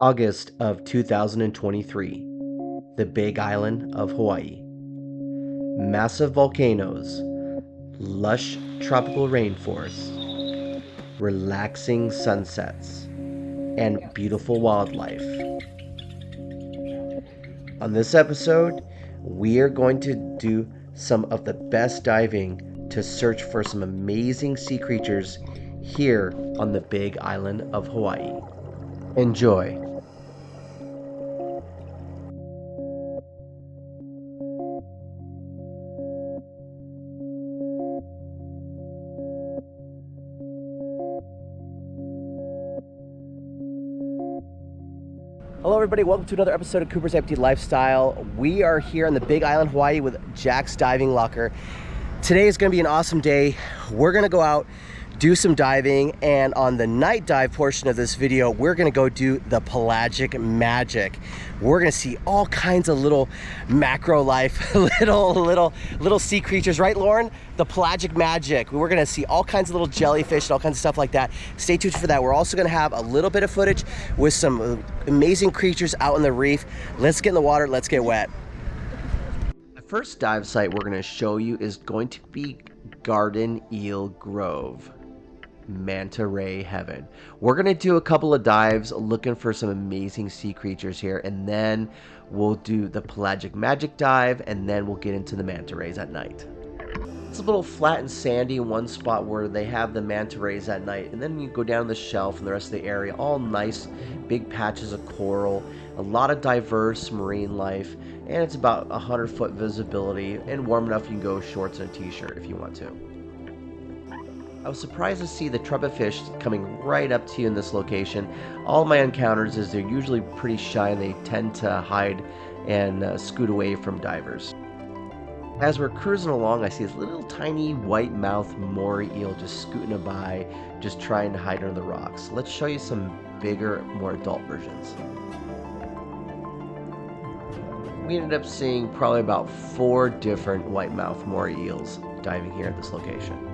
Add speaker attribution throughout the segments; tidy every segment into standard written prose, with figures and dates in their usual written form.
Speaker 1: August of 2023, the Big Island of Hawaii. Massive volcanoes, lush tropical rainforests, relaxing sunsets, and beautiful wildlife. On this episode, we are going to do some of the best diving to search for some amazing sea creatures here on the Big Island of Hawaii. Enjoy. Hello everybody, welcome to another episode of Cooper's Amputee Lifestyle. We are here on the Big Island, Hawaii with Jack's Diving Locker. Today is going to be an awesome day. We're going to go out, do some diving, and on the night dive portion of this video, we're going to go do the pelagic magic. We're going to see all kinds of little macro life, little sea creatures, right Lauren? The pelagic magic. We're going to see all kinds of little jellyfish and all kinds of stuff like that. Stay tuned for that. We're also going to have a little bit of footage with some amazing creatures out in the reef. Let's get in the water, let's get wet. The first dive site we're going to show you is going to be Garden Eel Grove. Manta ray heaven. We're gonna do a couple of dives looking for some amazing sea creatures here, and then we'll do the pelagic magic dive, and then we'll get into the manta rays at night. It's a little flat and sandy in one spot where they have the manta rays at night, and then you go down the shelf and the rest of the area, all nice big patches of coral, a lot of diverse marine life, and it's about 100-foot visibility and warm enough you can go shorts and a t-shirt if you want to. I was surprised to see the trumpet fish coming right up to you in this location. All my encounters is they're usually pretty shy and they tend to hide and scoot away from divers. As we're cruising along, I see this little tiny white-mouthed moray eel just scooting by, just trying to hide under the rocks. Let's show you some bigger, more adult versions. We ended up seeing probably about 4 different white-mouthed moray eels diving here at this location.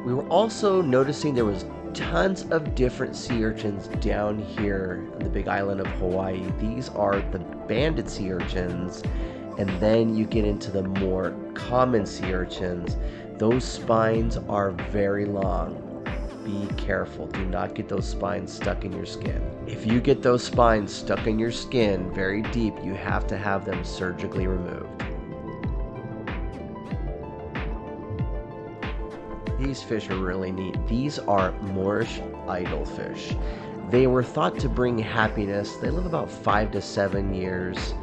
Speaker 1: We were also noticing there was tons of different sea urchins down here on the Big Island of Hawaii. These are the banded sea urchins, and then you get into the more common sea urchins. Those spines are very long. Be careful, do not get those spines stuck in your skin. If you get those spines stuck in your skin very deep, you have to have them surgically removed. These fish are really neat. These are Moorish idolfish. They were thought to bring happiness. They live about 5 to 7 years,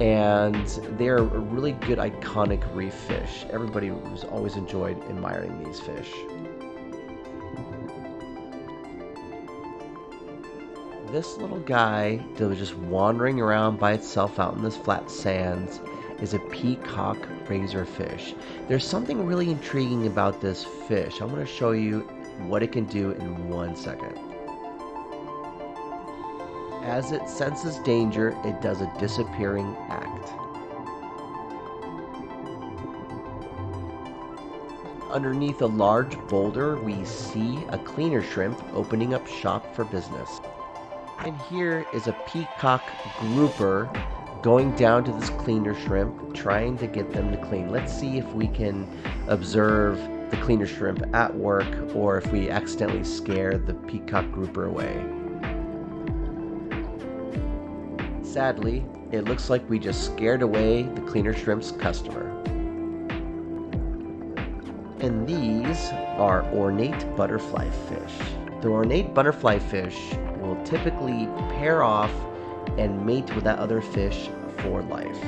Speaker 1: and they're a really good iconic reef fish. Everybody has always enjoyed admiring these fish. This little guy that was just wandering around by itself out in this flat sands is a peacock razorfish. There's something really intriguing about this fish. I'm going to show you what it can do in 1 second. As it senses danger, it does a disappearing act. Underneath a large boulder, we see a cleaner shrimp opening up shop for business. And here is a peacock grouper going down to this cleaner shrimp, trying to get them to clean. Let's see if we can observe the cleaner shrimp at work, or if we accidentally scare the peacock grouper away. Sadly, it looks like we just scared away the cleaner shrimp's customer. And these are ornate butterfly fish. The ornate butterfly fish will typically pair off and mate with that other fish for life.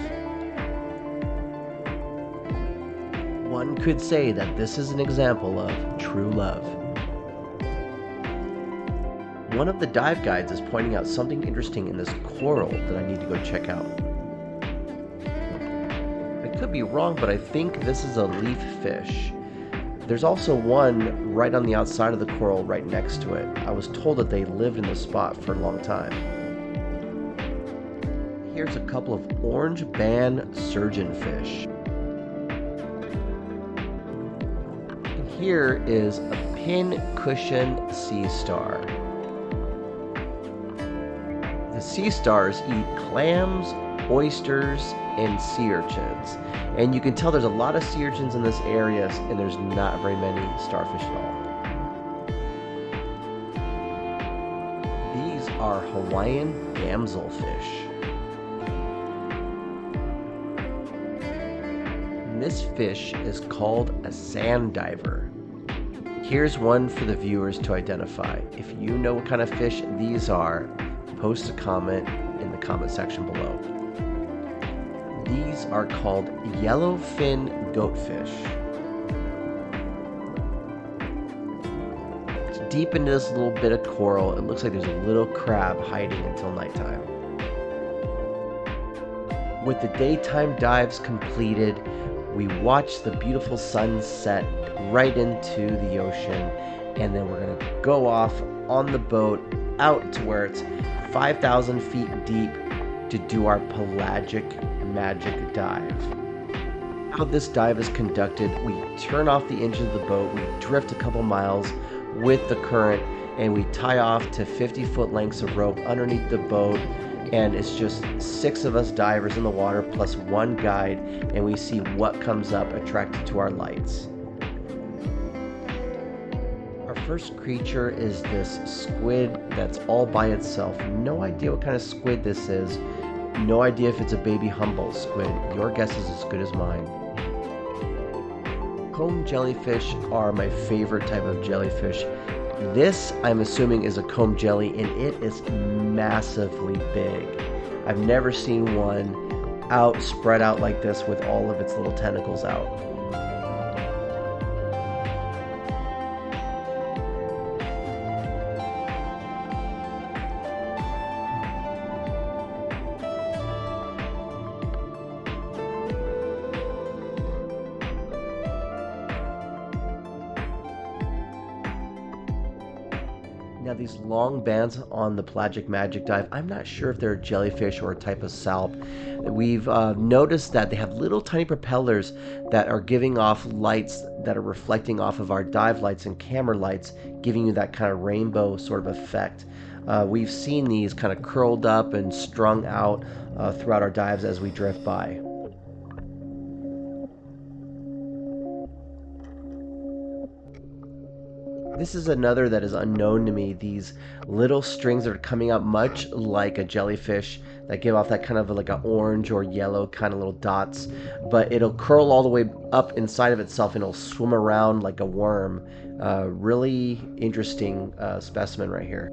Speaker 1: One could say that this is an example of true love. One of the dive guides is pointing out something interesting in this coral that I need to go check out. I could be wrong, but I think this is a leaf fish. There's also one right on the outside of the coral right next to it. I was told that they lived in this spot for a long time. Here's a couple of orange band surgeonfish. here is a pincushion sea star. The sea stars eat clams, oysters, and sea urchins. And you can tell there's a lot of sea urchins in this area, and there's not very many starfish at all. These are Hawaiian damselfish. And this fish is called a sand diver. Here's one for the viewers to identify. If you know what kind of fish these are, post a comment in the comment section below. These are called yellowfin goatfish. It's deep into this little bit of coral. It looks like there's a little crab hiding until nighttime. With the daytime dives completed, we watch the beautiful sunset right into the ocean, and then we're gonna go off on the boat out to where it's 5,000 feet deep to do our pelagic magic dive. How this dive is conducted, we turn off the engine of the boat, we drift a couple miles with the current, and we tie off to 50-foot lengths of rope underneath the boat, and it's just 6 of us divers in the water plus 1 guide, and we see what comes up attracted to our lights. First creature is this squid that's all by itself. No idea what kind of squid this is. No idea if it's a baby Humboldt squid. Your guess is as good as mine. Comb jellyfish are my favorite type of jellyfish. This, I'm assuming, is a comb jelly, and it is massively big. I've never seen one spread out like this with all of its little tentacles out. Now these long bands on the pelagic magic dive, I'm not sure if they're a jellyfish or a type of salp. We've noticed that they have little tiny propellers that are giving off lights that are reflecting off of our dive lights and camera lights, giving you that kind of rainbow sort of effect. We've seen these kind of curled up and strung out throughout our dives as we drift by. This is another that is unknown to me. These little strings that are coming out much like a jellyfish that give off that kind of like an orange or yellow kind of little dots, but it'll curl all the way up inside of itself and it'll swim around like a worm. Really interesting specimen right here.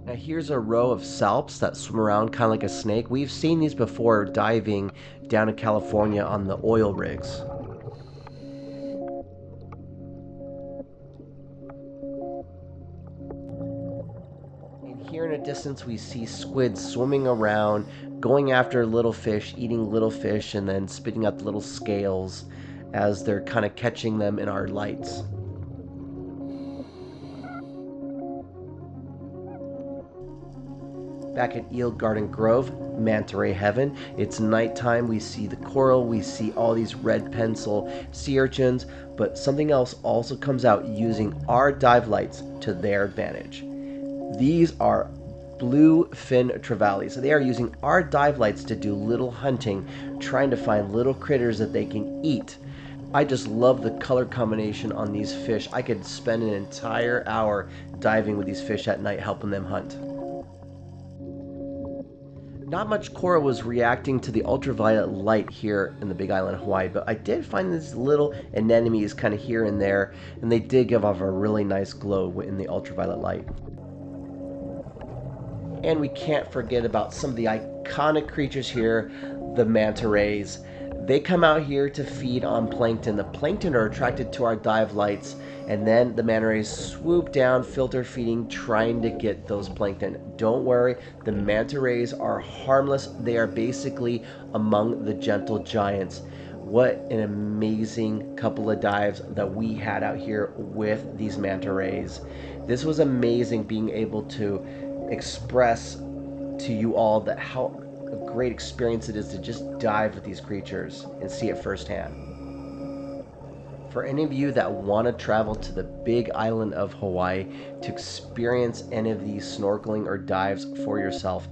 Speaker 1: Now here's a row of salps that swim around kind of like a snake. We've seen these before diving down in California on the oil rigs. And here in a distance we see squids swimming around, going after little fish, eating little fish, and then spitting out the little scales as they're kind of catching them in our lights. Back at Eel Garden Grove, manta ray heaven. It's nighttime. We see the coral. We see all these red pencil sea urchins. But something else also comes out using our dive lights to their advantage. These are bluefin trevallies. They are using our dive lights to do little hunting, trying to find little critters that they can eat. I just love the color combination on these fish. I could spend an entire hour diving with these fish at night, helping them hunt. Not much coral was reacting to the ultraviolet light here in the Big Island of Hawaii, but I did find these little anemones kind of here and there, and they did give off a really nice glow in the ultraviolet light. And we can't forget about some of the iconic creatures here, the manta rays. They come out here to feed on plankton. The plankton are attracted to our dive lights, and then the manta rays swoop down, filter feeding, trying to get those plankton. Don't worry, the manta rays are harmless. They are basically among the gentle giants. What an amazing couple of dives that we had out here with these manta rays. This was amazing being able to express to you all that how a great experience it is to just dive with these creatures and see it firsthand. For any of you that want to travel to the big island of Hawaii to experience any of these snorkeling or dives for yourself,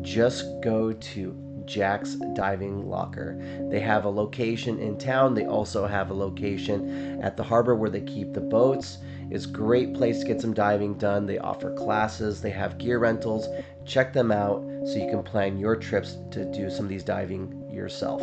Speaker 1: just go to Jack's Diving Locker. They have a location in town. They also have a location at the harbor where they keep the boats. It's a great place to get some diving done. They offer classes. They have gear rentals. Check them out so you can plan your trips to do some of these diving yourself.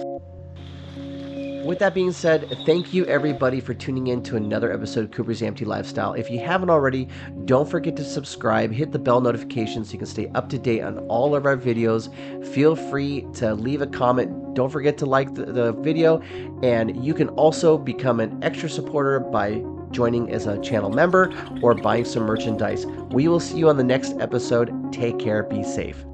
Speaker 1: With that being said, thank you everybody for tuning in to another episode of Cooper's Amputee Lifestyle. If you haven't already, don't forget to subscribe, hit the bell notification so you can stay up to date on all of our videos. Feel free to leave a comment. Don't forget to like the video, and you can also become an extra supporter by joining as a channel member or buying some merchandise. We will see you on the next episode. Take care, be safe.